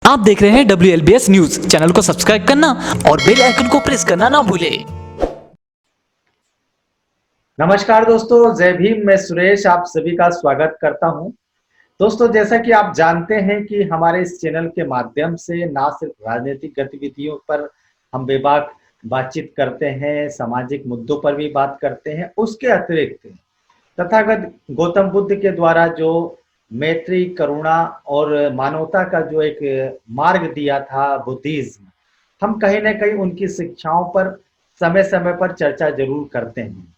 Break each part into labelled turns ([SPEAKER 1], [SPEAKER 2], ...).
[SPEAKER 1] आप देख रहे हैं WLBS न्यूज। चैनल को सब्सक्राइब करना और बेल आइकन को प्रेस करना ना भूलें।
[SPEAKER 2] नमस्कार दोस्तों, जय भीम। मैं सुरेश आप सभी का स्वागत करता हूं। दोस्तों, जैसा कि आप जानते हैं कि हमारे इस चैनल के माध्यम से ना सिर्फ राजनीतिक गतिविधियों पर हम बेबाक बातचीत करते हैं, सामाजिक मुद्दों पर भी बात करते हैं। उसके अतिरिक्त तथागत गौतम बुद्ध के द्वारा जो मैत्री, करुणा और मानवता का जो एक मार्ग दिया था, बुद्धिज्म, हम कहीं ना कहीं उनकी शिक्षाओं पर समय समय पर चर्चा जरूर करते हैं।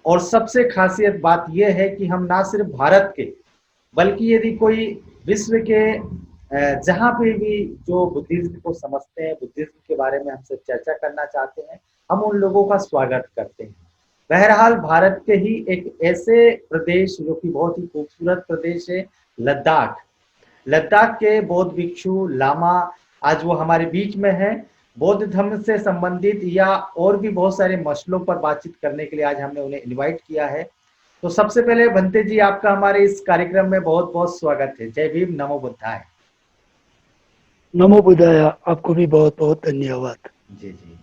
[SPEAKER 2] और सबसे खासियत बात यह है कि हम ना सिर्फ भारत के बल्कि यदि कोई विश्व के जहाँ पे भी जो बुद्धिज्म को समझते हैं, बुद्धिज्म के बारे में हमसे चर्चा करना चाहते हैं, हम उन लोगों का स्वागत करते हैं। बहरहाल, भारत के ही एक ऐसे प्रदेश जो कि बहुत ही खूबसूरत प्रदेश है, लद्दाख। लद्दाख के बौद्ध भिक्षु लामा आज वो हमारे बीच में है। बौद्ध धर्म से संबंधित या और भी बहुत सारे मसलों पर बातचीत करने के लिए आज हमने उन्हें इनवाइट किया है। तो सबसे पहले भंते जी, आपका हमारे इस कार्यक्रम में बहुत बहुत स्वागत है। जय भीम, नमो बुद्धाय।
[SPEAKER 3] नमो बुद्धाय। आपको भी बहुत बहुत धन्यवाद।
[SPEAKER 2] जी जी।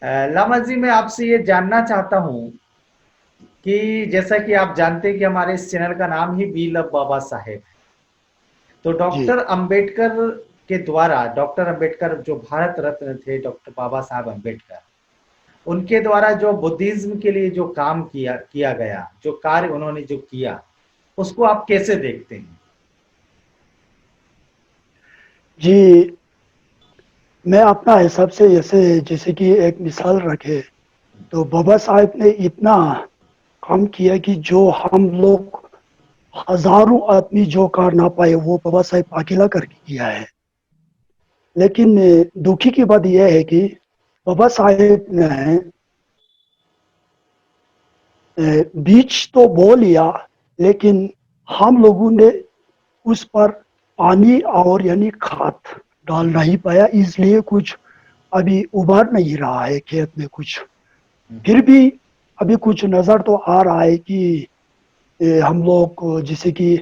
[SPEAKER 2] लामा जी, मैं आपसे ये जानना चाहता हूँ कि जैसा कि आप जानते हैं कि हमारे इस चैनल का नाम ही वी लव बाबा साहेब। तो
[SPEAKER 3] जी
[SPEAKER 2] डॉक्टर अंबेडकर के द्वारा, डॉक्टर अंबेडकर जो भारत रत्न थे, डॉक्टर बाबा साहब अंबेडकर, उनके द्वारा जो बुद्धिज्म के लिए जो काम किया किया गया, जो कार्य उन्होंने जो किया, उसको आप कैसे देखते हैं?
[SPEAKER 3] जी, मैं अपना हिसाब से जैसे कि एक मिसाल रखे तो बाबा साहेब ने इतना काम किया कि जो हम लोग हजारों आदमी जो कर ना पाए वो बाबा साहेब अकेला करके किया है। लेकिन दुखी की बात यह है कि बाबा साहेब ने बीज तो बो लिया, लेकिन हम लोगों ने उस पर पानी और यानी खाद डाल नहीं पाया, इसलिए कुछ अभी उभर नहीं रहा है खेत में कुछ। फिर भी अभी कुछ नजर तो आ रहा है कि हम लोग जैसे कि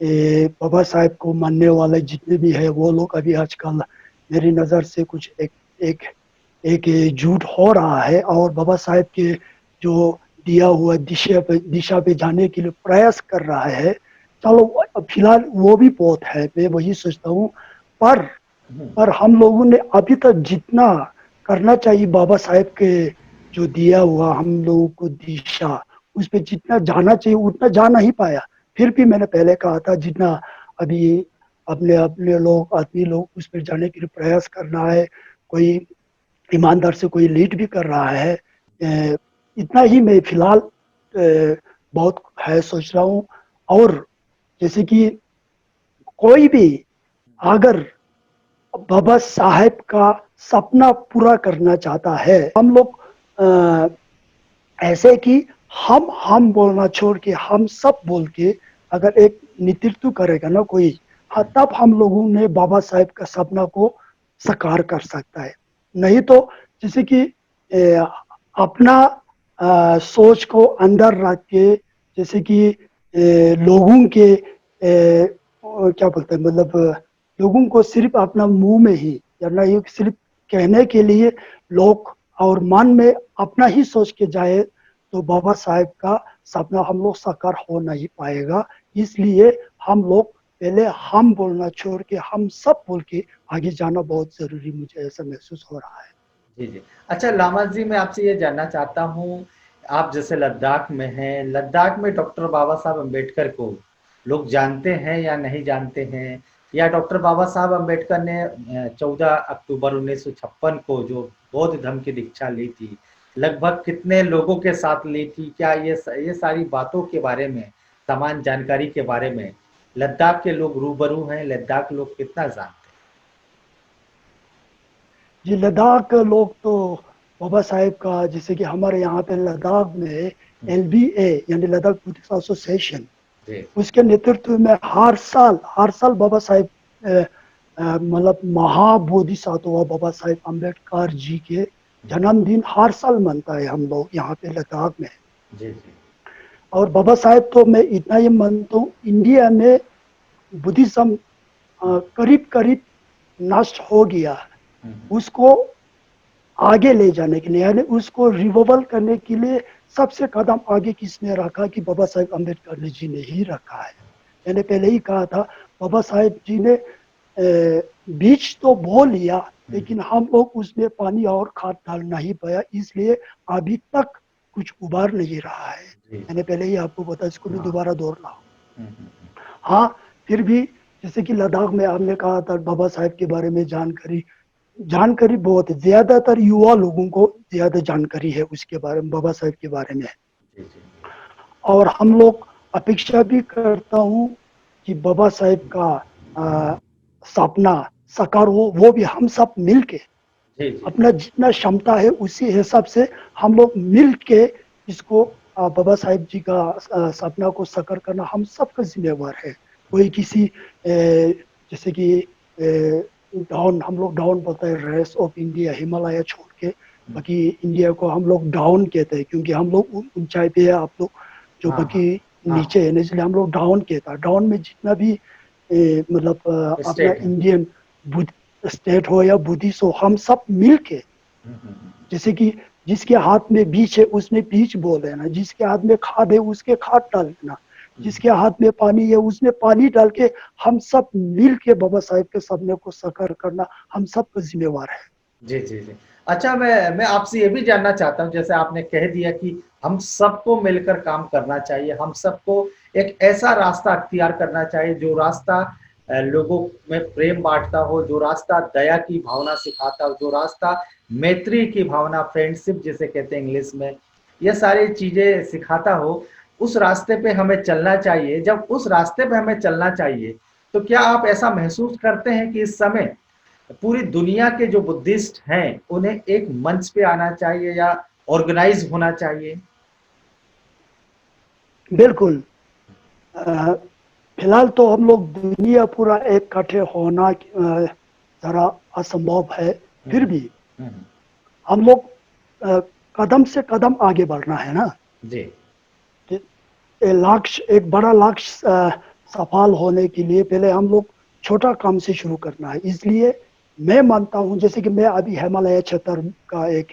[SPEAKER 3] बाबा साहेब को मानने वाले जितने भी है वो लोग अभी आजकल मेरी नज़र से कुछ एक एक झूठ हो रहा है और बाबा साहेब के जो दिया हुआ दिशा पे जाने के लिए प्रयास कर रहा है। चलो फिलहाल वो भी बहुत है, मैं वही सोचता हूँ। पर पर हम लोगों ने अभी तक जितना करना चाहिए बाबा साहेब के जो दिया हुआ हम लोगों को दिशा, उस पर जितना जाना चाहिए उतना जा नहीं पाया। फिर भी मैंने पहले कहा था जितना अभी अपने अपने लोग आदमी लोग उस पर जाने के लिए प्रयास करना है, कोई ईमानदार से कोई लीड भी कर रहा है। इतना ही मैं फिलहाल बहुत है सोच रहा हूँ। और जैसे कि कोई भी अगर बाबा साहेब का सपना पूरा करना चाहता है, हम लोग ऐसे कि हम बोलना छोड़ के हम सब बोल के अगर एक नेतृत्व करेगा ना कोई, हाँ, तब हम लोगों ने बाबा साहेब का सपना को साकार कर सकता है। नहीं तो जैसे कि अपना सोच को अंदर रख के, जैसे कि लोगों के क्या बोलते हैं, मतलब लोगों को सिर्फ अपना मुंह में ही या ना ये सिर्फ कहने के लिए लोग और मन में अपना ही सोच के जाए तो बाबा साहेब का सपना हम लोग साकार हो नहीं पाएगा। इसलिए हम लोग पहले हम बोलना छोड़ के हम सब बोल के आगे जाना बहुत जरूरी, मुझे ऐसा महसूस हो रहा है।
[SPEAKER 2] जी जी। अच्छा लामा जी, मैं आपसे ये जानना चाहता हूँ, आप जैसे लद्दाख में हैं, लद्दाख में डॉक्टर बाबा साहब अम्बेडकर को लोग जानते हैं या नहीं जानते हैं? या डॉक्टर बाबा साहब अम्बेडकर ने 14 अक्टूबर 1956 को जो बौद्ध धर्म की दीक्षा ली थी, लगभग कितने लोगों के साथ ली थी? क्या ये सारी बातों के बारे में, समान जानकारी के बारे में लद्दाख के लोग रूबरू हैं? लद्दाख लोग कितना जानते
[SPEAKER 3] जी, लद्दाख लोग तो बाबा साहेब का, जैसे कि हमारे यहाँ पे लद्दाख में
[SPEAKER 2] हैं?
[SPEAKER 3] LBA यानी लद्दाख बुद्धिस्ट एसोसिएशन,
[SPEAKER 2] जी
[SPEAKER 3] उसके नेतृत्व में हर साल बाबा साहेब मतलब महाबोधिसत्व बाबा साहेब अम्बेडकर जी के जन्मदिन हर साल मनता है हम लोग यहाँ पे लद्दाख में।
[SPEAKER 2] जी जी।
[SPEAKER 3] और बाबा साहेब तो मैं इतना ही मानता हूँ, इंडिया में बुद्धिज्म करीब करीब नष्ट हो गया,
[SPEAKER 2] हम्म,
[SPEAKER 3] उसको आगे ले जाने के लिए यानी उसको रिवाइवल करने के लिए सबसे कदम आगे किसने रखा कि बाबा साहेब अम्बेडकर जी ने ही रखा है। मैंने पहले ही कहा था, बाबा साहेब जी ने बीज तो बो लिया, लेकिन हम लोग उसमें पानी और खाद डाल नहीं पाया, इसलिए अभी तक कुछ उबार नहीं रहा है।
[SPEAKER 2] जी,
[SPEAKER 3] मैंने पहले ही आपको बताया, इसको मैं दोबारा दोहरा रहा हूँ।
[SPEAKER 2] हम्म,
[SPEAKER 3] हाँ, फिर भी जैसे कि लद्दाख में आपने कहा था बाबा साहेब के बारे में जानकारी जानकारी बहुत है, ज्यादातर युवा लोगों को ज्यादा जानकारी है उसके बारे में, बाबा साहेब के बारे में।
[SPEAKER 2] जी, जी,
[SPEAKER 3] और हम लोग अपेक्षा भी करता हूँ कि बाबा साहेब का सपना साकार हो, वो भी हम सब मिल के
[SPEAKER 2] जी, जी,
[SPEAKER 3] अपना जितना क्षमता है उसी हिसाब से हम लोग मिल के इसको बाबा साहेब जी का सपना को साकार करना हम सबका जिम्मेवार है। कोई किसी जैसे कि डाउन, हम लोग डाउन बोलते हैं, रेस ऑफ इंडिया, हिमालय छोड़ के बाकी इंडिया को हम लोग डाउन कहते हैं, क्योंकि हम लोग ऊंचाई पे है, आप लोग जो
[SPEAKER 2] हाँ, हाँ,
[SPEAKER 3] बाकी
[SPEAKER 2] हाँ,
[SPEAKER 3] नीचे है ना, इसलिए हम लोग डाउन कहता है। डाउन में जितना भी मतलब अपना
[SPEAKER 2] स्टेट है।
[SPEAKER 3] इंडियन बुद्ध स्टेट हो या बुद्धिस्ट हो, हम सब मिल के जैसे कि जिसके हाथ में बीज है उसमें बीज बो देना, जिसके हाथ में खाद है उसके खाद डाल देना, जिसके हाथ में पानी है उसमें पानी डाल के हम सब मिल के बाबा साहेब के सपने को साकार करना हम सबका जिम्मेवार है।
[SPEAKER 2] जी, जी, जी। अच्छा, मैं आपसे ये भी जानना चाहता हूँ, जैसे आपने कह दिया कि हम सबको मिलकर काम करना चाहिए, हम सबको एक ऐसा रास्ता अख्तियार करना चाहिए जो रास्ता लोगों में प्रेम बाँटता हो, जो रास्ता दया की भावना सिखाता हो, जो रास्ता मैत्री की भावना, फ्रेंडशिप जिसे कहते हैं इंग्लिश में, ये सारी चीज़ें सिखाता हो, उस रास्ते पे हमें चलना चाहिए। जब उस रास्ते पे हमें चलना चाहिए, तो क्या आप ऐसा महसूस करते हैं कि इस समय पूरी दुनिया के जो बुद्धिस्ट हैं उन्हें एक मंच पे आना चाहिए या ऑर्गेनाइज होना चाहिए?
[SPEAKER 3] बिल्कुल। अ, फिलहाल तो हम लोग दुनिया पूरा इकट्ठे होना जरा असंभव है,
[SPEAKER 2] हम्म,
[SPEAKER 3] फिर भी
[SPEAKER 2] हम्म,
[SPEAKER 3] हम लोग अ, कदम से कदम आगे बढ़ना है ना।
[SPEAKER 2] जी,
[SPEAKER 3] लक्ष्य, एक बड़ा लक्ष्य सफल होने के लिए पहले हम लोग छोटा काम से शुरू करना है। इसलिए मैं मानता हूँ, जैसे कि मैं अभी हिमालय क्षेत्र का एक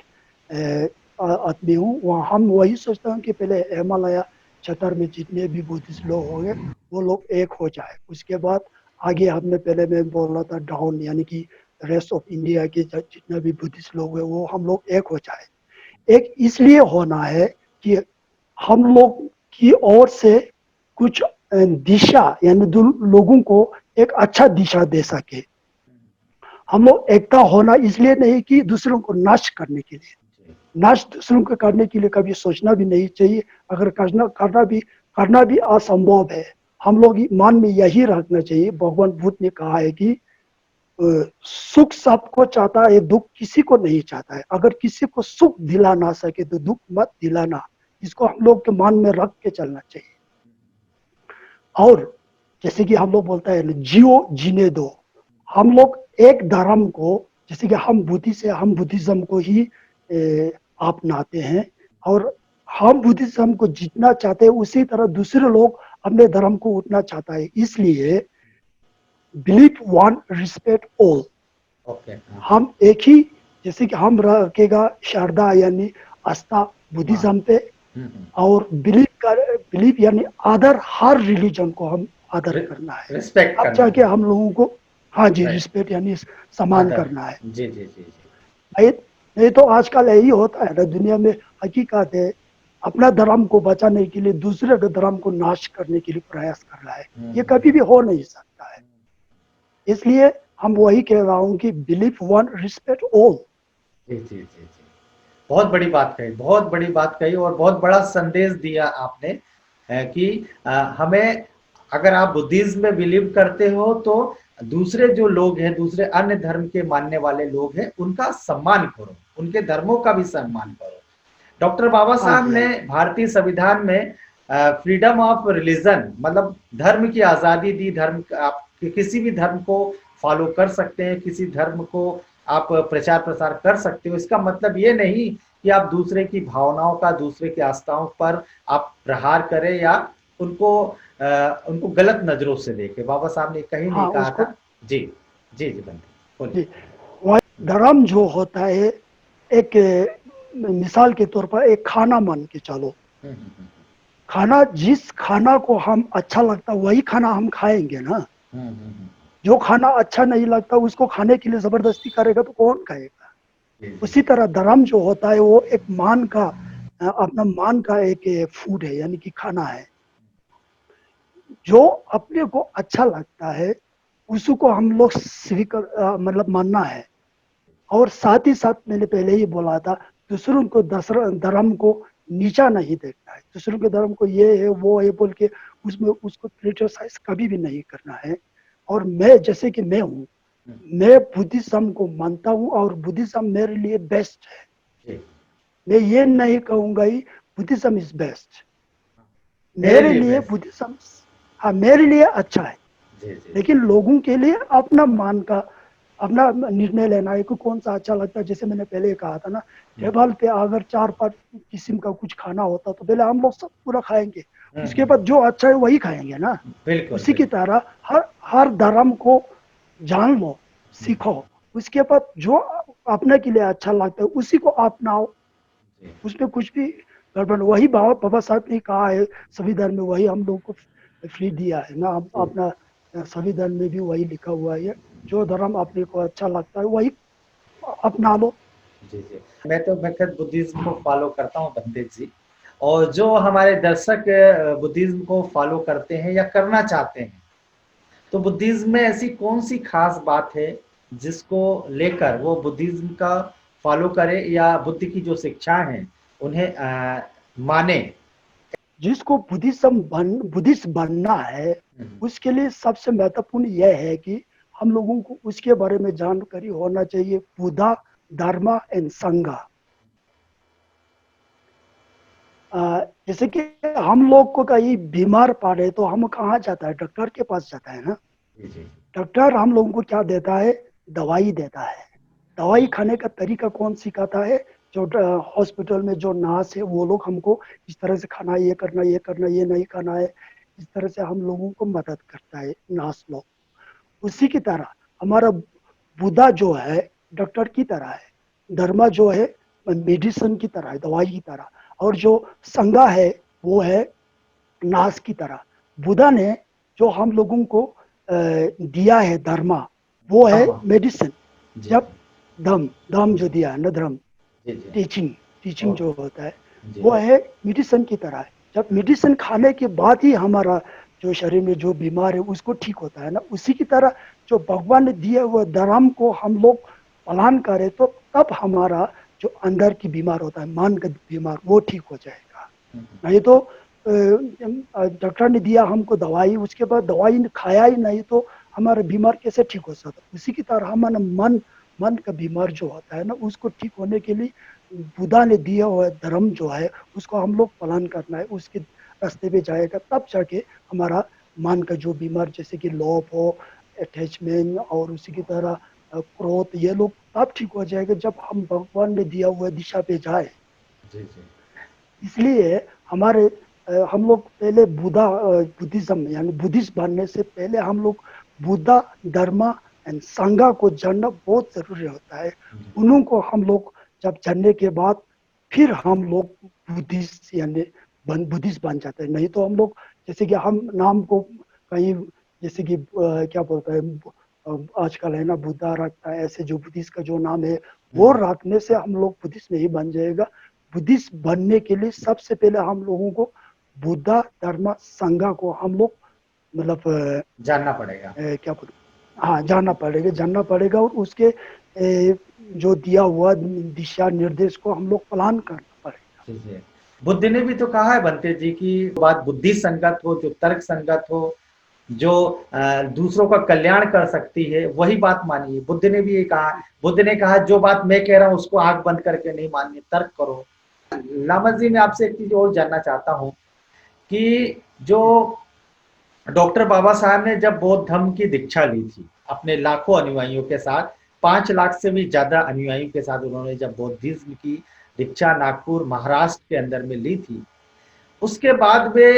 [SPEAKER 3] आदमी हूँ, वहाँ हम वही सोचता हूँ कि पहले हिमालय क्षेत्र में जितने भी बुद्धिस्ट लोग होंगे वो लोग एक हो जाए, उसके बाद आगे हमने पहले मैं बोल रहा था डाउन, यानी कि रेस्ट ऑफ इंडिया के जितने भी बुद्धिस्ट लोग हैं वो हम लोग एक हो जाए। एक इसलिए होना है कि हम लोग की ओर से कुछ दिशा, यानी लोगों को एक अच्छा दिशा दे सके। हम लोग एकता होना इसलिए नहीं कि दूसरों को नष्ट करने के लिए,
[SPEAKER 2] जी,
[SPEAKER 3] नष्ट दूसरों को करने के लिए कभी सोचना भी नहीं चाहिए। अगर करना भी असंभव है, हम लोग मन में यही रखना चाहिए। भगवान बुद्ध ने कहा है कि सुख सबको चाहता है, दुख किसी को नहीं चाहता है। अगर किसी को सुख दिला ना सके तो दुख मत दिलाना, इसको हम लोग के मन में रख के चलना चाहिए। और जैसे कि हम लोग बोलते हैं जियो जीने दो, हम लोग एक धर्म को, जैसे कि हम बुद्धि से हम बुद्धिज्म को ही अपनाते हैं, और हम बुद्धिज्म को जितना चाहते हैं उसी तरह दूसरे लोग अपने धर्म को उतना चाहता है। इसलिए believe one respect all,
[SPEAKER 2] okay, हाँ,
[SPEAKER 3] हम एक ही, जैसे कि हम रखेगा श्रद्धा यानी आस्था
[SPEAKER 2] हाँ,
[SPEAKER 3] बुद्धिज्म पे,
[SPEAKER 2] हुँ,
[SPEAKER 3] और बिलीव यानी आदर, हर रिलीजन को हम आदर
[SPEAKER 2] रि
[SPEAKER 3] करना है।
[SPEAKER 2] रिस्पेक्ट
[SPEAKER 3] अब
[SPEAKER 2] करना
[SPEAKER 3] जाके
[SPEAKER 2] है,
[SPEAKER 3] हम लोगों को, हाँ जी,
[SPEAKER 2] राइट,
[SPEAKER 3] रिस्पेक्ट यानी सम्मान
[SPEAKER 2] आदर।
[SPEAKER 3] करना है।
[SPEAKER 2] जी, जी, जी, जी।
[SPEAKER 3] नहीं, नहीं तो आजकल यही होता है ना दुनिया में, हकीकत है, अपना धर्म को बचाने के लिए दूसरे के धर्म को नाश करने के लिए प्रयास कर रहा है।
[SPEAKER 2] हुँ,
[SPEAKER 3] ये
[SPEAKER 2] हुँ,
[SPEAKER 3] कभी भी हो नहीं सकता है। इसलिए हम वही कह रहा हूँ कि बिलीव वन रिस्पेक्ट ऑल।
[SPEAKER 2] जी, जी, जी, जी। बहुत बड़ी बात कही, बहुत बड़ी बात कही और बहुत बड़ा संदेश दिया आपने कि हमें, अगर आप बुद्धिज्म में बिलीव करते हो तो दूसरे जो लोग हैं, दूसरे अन्य धर्म के मानने वाले लोग हैं, उनका सम्मान करो, उनके धर्मों का भी सम्मान करो। डॉक्टर बाबा
[SPEAKER 3] हाँ
[SPEAKER 2] साहब
[SPEAKER 3] जी, हाँ
[SPEAKER 2] ने
[SPEAKER 3] जी,
[SPEAKER 2] भारतीय संविधान में फ्रीडम ऑफ रिलीजन मतलब धर्म की आज़ादी दी। धर्म, आप किसी भी धर्म को फॉलो कर सकते हैं, किसी धर्म को आप प्रचार प्रसार कर सकते हो। इसका मतलब ये नहीं कि आप दूसरे की भावनाओं का, दूसरे की आस्थाओं पर आप प्रहार करें या उनको उनको गलत नजरों से देखें। बाबा साहब ने कहीं नहीं
[SPEAKER 3] हाँ
[SPEAKER 2] कहा
[SPEAKER 3] उसको,
[SPEAKER 2] था। जी जी जी बनते बोलिए।
[SPEAKER 3] जी, वह धर्म जो होता है एक मिसाल के तौर पर एक खाना मान के चलो।
[SPEAKER 2] हम्म हम्म हम्म
[SPEAKER 3] खाना जिस खाना को हम अच्छा लगता वही खाना हम खाएंगे ना।
[SPEAKER 2] हम्म हम्म, हम्म,
[SPEAKER 3] जो खाना अच्छा नहीं लगता उसको खाने के लिए जबरदस्ती करेगा तो कौन खाएगा।
[SPEAKER 2] जी जी
[SPEAKER 3] उसी
[SPEAKER 2] जी
[SPEAKER 3] तरह धर्म जो होता है वो एक मान का अपना मान का एक फूड है, यानी कि खाना है। जो अपने को अच्छा लगता है उसी को हम लोग स्वीकार मतलब मानना है। और साथ ही साथ मैंने पहले ही बोला था, दूसरों को धर्म को नीचा नहीं देखना है। दूसरों के धर्म को ये है वो है बोल के उसमें उसको क्रिटिसाइज कभी भी नहीं करना है। और मैं जैसे कि मैं हूँ,
[SPEAKER 2] हम्म,
[SPEAKER 3] मैं बुद्धिज्म को मानता हूँ और बुद्धिज्म मेरे लिए बेस्ट है।
[SPEAKER 2] जी
[SPEAKER 3] मैं ये नहीं कहूंगा ही बुद्धिज्म इज बेस्ट।
[SPEAKER 2] मेरे
[SPEAKER 3] मेरे
[SPEAKER 2] लिए
[SPEAKER 3] लिए
[SPEAKER 2] बेस्ट।
[SPEAKER 3] बुद्धिज्म, हाँ मेरे लिए अच्छा है।
[SPEAKER 2] जी जी
[SPEAKER 3] लेकिन लोगों के लिए अपना मान का अपना निर्णय लेना है कि कौन सा अच्छा लगता है। जैसे मैंने पहले कहा था ना,
[SPEAKER 2] हम्म
[SPEAKER 3] टेबल पे अगर 4-5 किस्म का कुछ खाना होता तो पहले हम लोग सब पूरा खाएंगे, उसके
[SPEAKER 2] हम्म,
[SPEAKER 3] बाद जो अच्छा है वही खाएंगे ना।
[SPEAKER 2] बिल्कुल
[SPEAKER 3] उसी की
[SPEAKER 2] बिल्कुल।
[SPEAKER 3] तरह हर हर धर्म को जान लो,
[SPEAKER 2] हम्म,
[SPEAKER 3] सीखो, उसके बाद जो अपने के लिए अच्छा लगता है उसी को अपनाओ।
[SPEAKER 2] जी
[SPEAKER 3] उसमें कुछ भी गड़बड़, वही बाबा बाबा साहब ने कहा है संविधान में, वही हम लोग को फ्री दिया है ना। हम
[SPEAKER 2] जी
[SPEAKER 3] अपना संविधान में भी वही लिखा हुआ है, जो धर्म अपने को अच्छा लगता है वही अपना लो।
[SPEAKER 2] जी जी। मैं खुद बुद्धिज्म को फॉलो करता हूँ पंडित जी। और जो हमारे दर्शक बुद्धिज्म को फॉलो करते हैं या करना चाहते हैं, तो बुद्धिज्म में ऐसी कौन सी खास बात है जिसको लेकर वो बुद्धिज्म का फॉलो करे या बुद्ध की जो शिक्षा है उन्हें माने।
[SPEAKER 3] जिसको बुद्धिस्ट बनना है
[SPEAKER 2] हम्म,
[SPEAKER 3] उसके लिए सबसे महत्वपूर्ण यह है कि हम लोगों को उसके बारे में जानकारी होना चाहिए, बुद्धा, धर्म एंड संघ। जैसे कि हम लोग को कहीं बीमार पड़े तो हम कहाँ जाता है, डॉक्टर के पास जाता है ना।
[SPEAKER 2] जी जी
[SPEAKER 3] डॉक्टर हम लोगों को क्या देता है, दवाई देता है। दवाई खाने का तरीका कौन सिखाता है, जो हॉस्पिटल में जो नर्स है वो लोग हमको इस तरह से खाना, ये करना, ये करना, ये नहीं खाना है, इस तरह से हम लोगों को मदद करता है नर्स लोग। उसी की तरह हमारा बुद्धा जो है डॉक्टर की तरह है, धर्मा जो है मेडिसिन की तरह है, दवाई की तरह। और जो संगा है वो है नाश की तरह। बुद्धा ने जो हम लोगों को दिया है धर्मा, वो है
[SPEAKER 2] हाँ
[SPEAKER 3] मेडिसिन।
[SPEAKER 2] जी
[SPEAKER 3] जब धम धम जो दिया है ना, धर्म,
[SPEAKER 2] जी जी
[SPEAKER 3] टीचिंग, टीचिंग जो
[SPEAKER 2] ओके
[SPEAKER 3] होता है
[SPEAKER 2] जी
[SPEAKER 3] वो है मेडिसिन की तरह है। जब मेडिसिन खाने के बाद ही हमारा जो शरीर में जो बीमार है उसको ठीक होता है ना, उसी की तरह जो भगवान ने दिए हुए धर्म को हम लोग पालन करें तो तब हमारा जो अंदर की बीमार होता है, मान का बीमार, वो ठीक हो जाएगा। नहीं तो डॉक्टर ने दिया हमको दवाई, उसके बाद दवाई खाया ही नहीं तो हमारा बीमार कैसे ठीक हो सकता। उसी की तरह हमारा मन, मन का बीमार जो होता है ना उसको ठीक होने के लिए बुद्धा ने दिया हुआ धर्म जो है उसको हम लोग पालन करना है, उसके रास्ते पे जाएगा तब जाके हमारा मन का जो बीमार जैसे कि लोभ हो, अटैचमेंट और उसी की तरह क्रोध, ये लोग तब ठीक हो जाएगा जब हम भगवान ने दिया हुआ दिशा पे जाए।
[SPEAKER 2] जी जी
[SPEAKER 3] इसलिए हमारे हम लोग पहले बुद्धिज्म यानी बुद्धिस्ट बनने से पहले हम लोग बुद्धा, धर्म एंड संघा को जानना बहुत जरूरी होता है। उन्हों को हम लोग जब जानने के बाद फिर हम लोग बुद्धिस्ट यानी बुद्धिस्ट बन जाते हैं। नहीं तो हम लोग जैसे कि हम नाम को कहीं जैसे कि क्या बोलते हैं, आजकल है ना बुद्धा रखता है, ऐसे जो बुद्धिस्ट का जो नाम है वो
[SPEAKER 2] हम्म,
[SPEAKER 3] रखने से हम लोग बुद्धिस्ट नहीं बन जाएगा। बुद्धिस्ट बनने के लिए सबसे पहले हम लोगों को बुद्धा, धर्म, संघा को हम लोग मतलब
[SPEAKER 2] जानना पड़ेगा।
[SPEAKER 3] क्या बोलते, हाँ जानना पड़ेगा और उसके जो दिया हुआ दिशा निर्देश को हम लोग पालन करना पड़ेगा।
[SPEAKER 2] जी जी। बुद्ध ने भी तो कहा है बनते जी की बात बुद्धि संगत हो, जो तर्क संगत हो, जो दूसरों का कल्याण कर सकती है वही बात मानिए। बुद्ध ने भी ये कहा। बुद्ध ने कहा जो बात मैं कह रहा हूं उसको आंख बंद करके नहीं मानिए, तर्क करो। लामा जी मैं आपसे एक चीज और जानना चाहता हूं कि जो डॉक्टर बाबा साहब ने जब बौद्ध धर्म की दीक्षा ली थी अपने लाखों अनुयायियों के साथ, 5 लाख से भी ज्यादा अनुयायियों के साथ उन्होंने जब बौद्धिज्म की दीक्षा नागपुर महाराष्ट्र के अंदर में ली थी, उसके बाद वे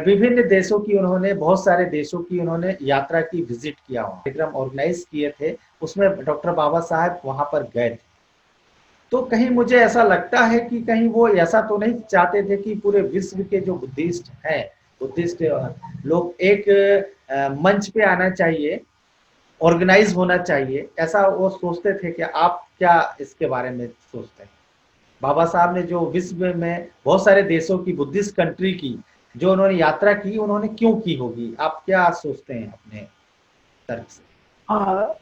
[SPEAKER 2] विभिन्न देशों की उन्होंने बहुत सारे देशों की उन्होंने यात्रा की, विजिट किया, कार्यक्रम ऑर्गेनाइज किए थे, उसमें डॉक्टर बाबा साहब वहां पर गए थे। तो कहीं मुझे ऐसा लगता है कि कहीं वो ऐसा तो नहीं चाहते थे कि पूरे विश्व के जो बुद्धिस्ट हैं, बुद्धिस्ट लोग एक मंच पे आना चाहिए, ऑर्गेनाइज होना चाहिए, ऐसा वो सोचते थे। कि आप क्या इसके बारे में सोचते हैं? बाबा साहब ने जो विश्व में बहुत सारे देशों की, बुद्धिस्ट कंट्री की जो उन्होंने यात्रा की, उन्होंने क्यों की होगी? आप क्या सोचते हैं अपने तर्क से?
[SPEAKER 3] हाँ,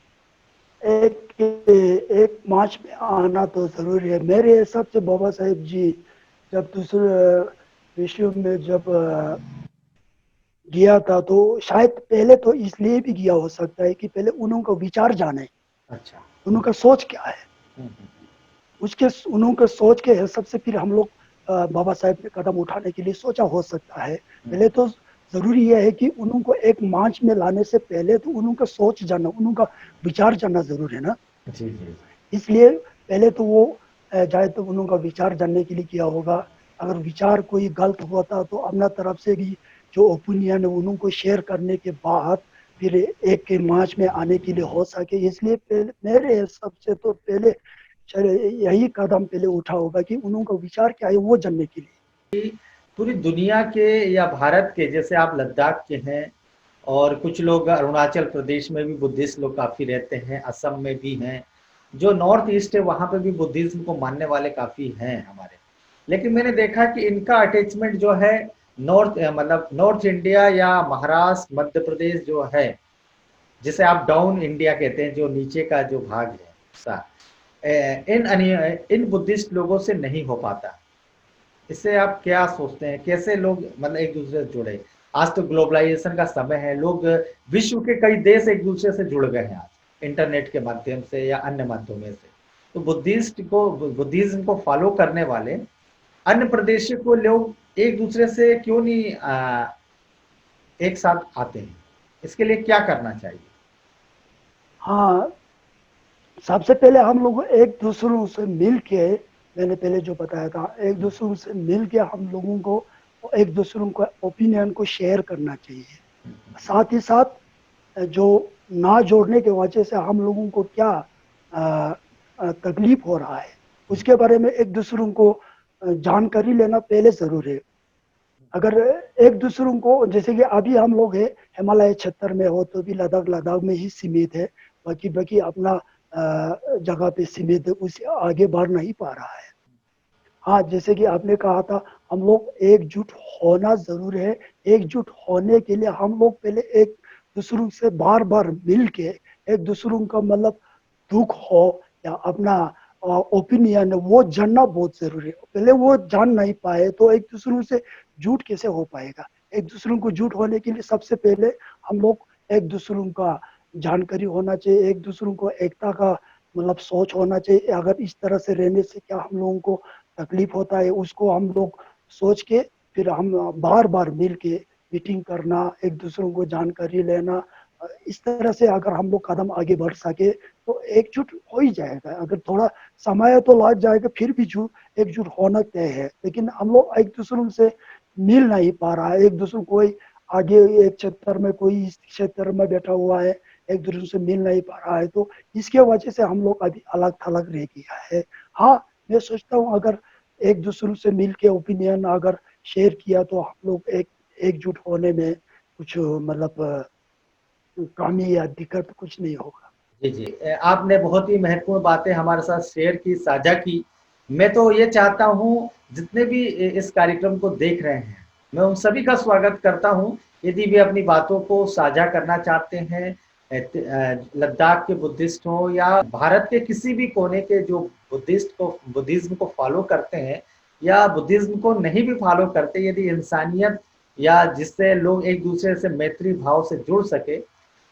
[SPEAKER 3] एक एक मार्च में आना तो जरूरी है मेरे हिसाब से। बाबा साहेब जी जब दूसरे विश्व में जब गया था तो शायद पहले तो इसलिए भी गया हो सकता है कि पहले उनका विचार जाने,
[SPEAKER 2] अच्छा।
[SPEAKER 3] उनका सोच क्या है,
[SPEAKER 2] हम्म,
[SPEAKER 3] उसके उनके सोच के हिसाब से फिर हम लोग बाबा साहेब ने कदम उठाने के लिए सोचा हो सकता है।
[SPEAKER 2] हम्म,
[SPEAKER 3] पहले तो जरूरी यह है कि उनको एक मार्च में लाने से पहले तो उनका सोच जानना, उनका विचार जानना जरूर है ना।
[SPEAKER 2] जी जी।
[SPEAKER 3] इसलिए पहले तो वो चाहे तो उनका विचार जानने के लिए किया होगा। अगर विचार कोई गलत होता तो अपना तरफ से भी जो ओपिनियन है उनको शेयर करने के बाद फिर एक के मार्च में आने के लिए हो सके। इसलिए पहले मेरे हिसाब से तो पहले यही कदम पहले उठा होगा कि उनका विचार क्या है वो जानने के लिए।
[SPEAKER 2] पूरी दुनिया के या भारत के, जैसे आप लद्दाख के हैं और कुछ लोग अरुणाचल प्रदेश में भी बुद्धिस्ट लोग काफी रहते हैं, असम में भी हैं, जो नॉर्थ ईस्ट है वहां पे भी बुद्धिज्म को मानने वाले काफी हैं हमारे। लेकिन मैंने देखा कि इनका अटैचमेंट जो है नॉर्थ, मतलब नॉर्थ इंडिया या महाराष्ट्र, मध्य प्रदेश जो है, जिसे आप डाउन इंडिया कहते हैं, जो नीचे का जो भाग है इन बुद्धिस्ट लोगों से नहीं हो पाता। इससे आप क्या सोचते हैं? कैसे लोग मतलब एक दूसरे से जुड़े? आज तो ग्लोबलाइजेशन का समय है, लोग विश्व के कई देश एक दूसरे से जुड़ गए हैं आज इंटरनेट के माध्यम से या अन्य माध्यमों से। तो बुद्धिज्म को फॉलो करने वाले अन्य प्रदेशों को लोग एक दूसरे से क्यों नहीं एक साथ आते हैं? इसके लिए क्या करना चाहिए?
[SPEAKER 3] हाँ, सबसे पहले हम लोग एक दूसरों से मिल के, मैंने पहले जो बताया था, एक दूसरों से मिल के हम लोगों को एक दूसरों को ओपिनियन को शेयर करना चाहिए। साथ ही साथ जो ना जोड़ने की वजह से हम लोगों को क्या तकलीफ हो रहा है उसके बारे में एक दूसरों को जानकारी लेना पहले जरूर है। अगर एक दूसरों को, जैसे कि अभी हम लोग है हिमालय क्षेत्र में हो तो भी लद्दाख लद्दाख में ही सीमित है, बाकी बाकी अपना जगह पे सीमित है, उससे आगे बढ़ नहीं पा रहा है। हाँ, जैसे कि आपने कहा था हम लोग एकजुट होना जरूर है। एकजुट होने के लिए हम लोग पहले एक दूसरों से बार बार मिल के एक दूसरों का मतलब दुख हो या अपना ओपिनियन वो जानना बहुत जरूरी है। पहले वो जान नहीं पाए तो एक दूसरों से जुट कैसे हो पाएगा। एक दूसरों को जुट होने के लिए सबसे पहले हम लोग एक दूसरों का जानकारी होना चाहिए, एक दूसरों को एकता का मतलब सोच होना चाहिए। अगर इस तरह से रहने से क्या हम लोगों को तकलीफ होता है उसको हम लोग सोच के फिर हम बार बार मिल के मीटिंग करना, एक दूसरों को जानकारी लेना। इस तरह से अगर हम लोग कदम आगे बढ़ सके तो एकजुट हो ही जाएगा। अगर थोड़ा समय तो लग जाएगा फिर भी एकजुट होना तय है। लेकिन हम लोग एक दूसरों से मिल नहीं पा रहा है। एक दूसरों कोई आगे एक क्षेत्र में, कोई इस क्षेत्र में बैठा हुआ है, एक दूसरे से मिल नहीं पा रहा है, तो इसके वजह से हम लोग अभी अलग थलग रह गया है। हाँ, मैं सोचता हूँ अगर एक दूसरों से मिल के ओपिनियन अगर शेयर किया तो हम लोग एकजुट होने में कुछ मतलब कमी या दिक्कत कुछ नहीं होगा।
[SPEAKER 2] जी जी, आपने बहुत ही महत्वपूर्ण बातें हमारे साथ शेयर की, साझा की। मैं तो ये चाहता हूँ जितने भी इस कार्यक्रम को देख रहे हैं, मैं उन सभी का स्वागत करता हूँ। यदि वे अपनी बातों को साझा करना चाहते हैं, लद्दाख के बुद्धिस्ट हो या भारत के किसी भी कोने के जो बुद्धिज्म को फॉलो करते हैं या बुद्धिज्म को नहीं भी फॉलो करते, यदि इंसानियत या जिससे लोग एक दूसरे से मैत्री भाव से जुड़ सके,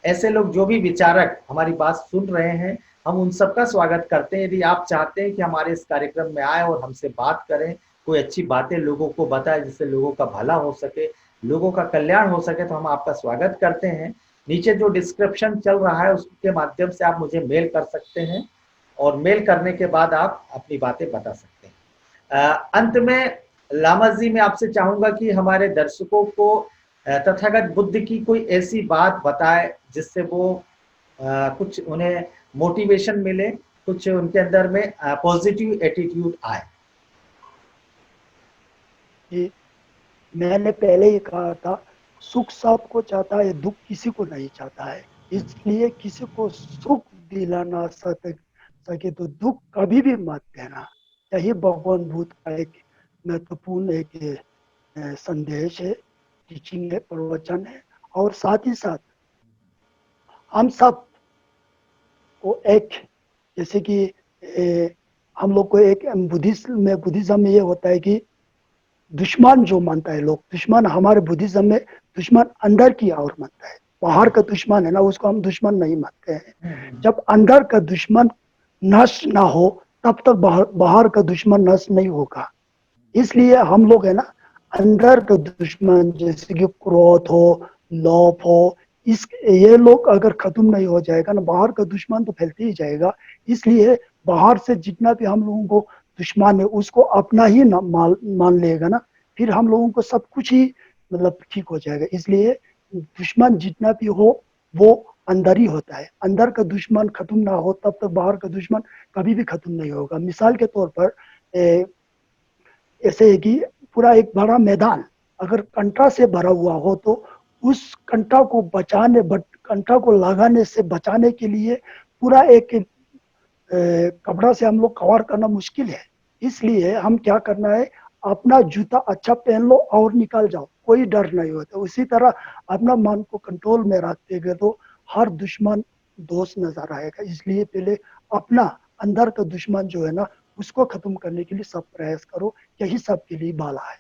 [SPEAKER 2] ऐसे लोग जो भी विचारक हमारी बात सुन रहे हैं, हम उन सबका स्वागत करते हैं। यदि आप चाहते हैं कि हमारे इस कार्यक्रम में आए और हमसे बात करें, कोई अच्छी बातें लोगों को बताए जिससे लोगों का भला हो सके, लोगों का कल्याण हो सके, तो हम आपका स्वागत करते हैं। नीचे जो डिस्क्रिप्शन चल रहा है उसके माध्यम से आप मुझे मेल कर सकते हैं और मेल करने के बाद आप अपनी बातें बता सकते हैं। अंत में लामा जी, मैं आपसे चाहूंगा कि हमारे दर्शकों को तथागत बुद्ध की कोई ऐसी बात बताए जिससे वो कुछ उन्हें मोटिवेशन मिले, कुछ उनके अंदर में पॉजिटिव एटीट्यूड आए।
[SPEAKER 3] ये मैंने पहले ही कहा था, सुख सबको चाहता है, दुख किसी को नहीं चाहता है। इसलिए किसी को सुख दिलाना सके तो दुख कभी भी मत देना। यही भगवान बुद्ध का एक महत्वपूर्ण एक संदेश है, टीचिंग है, प्रवचन है। और साथ ही साथ हम सब को एक, जैसे कि हम लोग को एक बुद्धिज्म में ये होता है कि दुश्मन जो मानता है लोग, दुश्मन हमारे बुद्धिज्म में दुश्मन अंदर की ओर मानता है। बाहर का दुश्मन है ना, उसको हम दुश्मन नहीं मानते हैं। जब अंदर का दुश्मन नष्ट ना हो तब तक बाहर का दुश्मन नष्ट नहीं होगा। इसलिए हम लोग है ना, अंदर का दुश्मन जैसे कि क्रोध हो, लोभ हो, इस ये लोग अगर खत्म नहीं हो जाएगा ना, बाहर का दुश्मन तो फैलते ही जाएगा। इसलिए बाहर से जितना भी हम लोगों को दुश्मन है उसको अपना ही ना मान लेगा ना, फिर हम लोगों को सब कुछ ही मतलब ठीक हो जाएगा। इसलिए दुश्मन जितना भी हो वो अंदर ही होता है। अंदर का दुश्मन खत्म ना हो तब तक बाहर का दुश्मन कभी भी खत्म नहीं होगा। मिसाल के तौर पर ऐसे है कि पूरा एक बड़ा मैदान अगर कंटा से भरा हुआ हो तो उस कंटा को लगाने से बचाने के लिए पूरा एक कपड़ा से हम लोग कवर करना मुश्किल है। इसलिए हम क्या करना है, अपना जूता अच्छा पहन लो और निकल जाओ, कोई डर नहीं होता। उसी तरह अपना मन को कंट्रोल में रखते गए तो हर दुश्मन दोस्त नजर आएगा। इसलिए पहले अपना अंदर का दुश्मन जो है ना, उसको खत्म करने के लिए सब प्रयास करो। यही सबके लिए बाला है।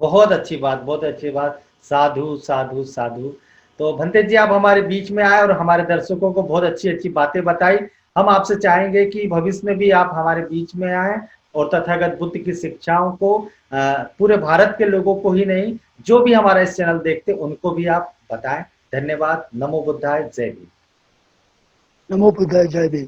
[SPEAKER 2] बहुत अच्छी बात, बहुत अच्छी बात। साधु साधु साधु। तो भंते जी, आप हमारे बीच में आए और हमारे दर्शकों को बहुत अच्छी अच्छी बातें बताई। हम आपसे चाहेंगे कि भविष्य में भी आप हमारे बीच में आए और तथागत बुद्ध की शिक्षाओं को पूरे भारत के लोगों को ही नहीं, जो भी हमारा इस चैनल देखते उनको भी आप बताएं। धन्यवाद। नमो बुद्धाय। जय भीम।
[SPEAKER 3] नमो बुद्धाय। जय भीम।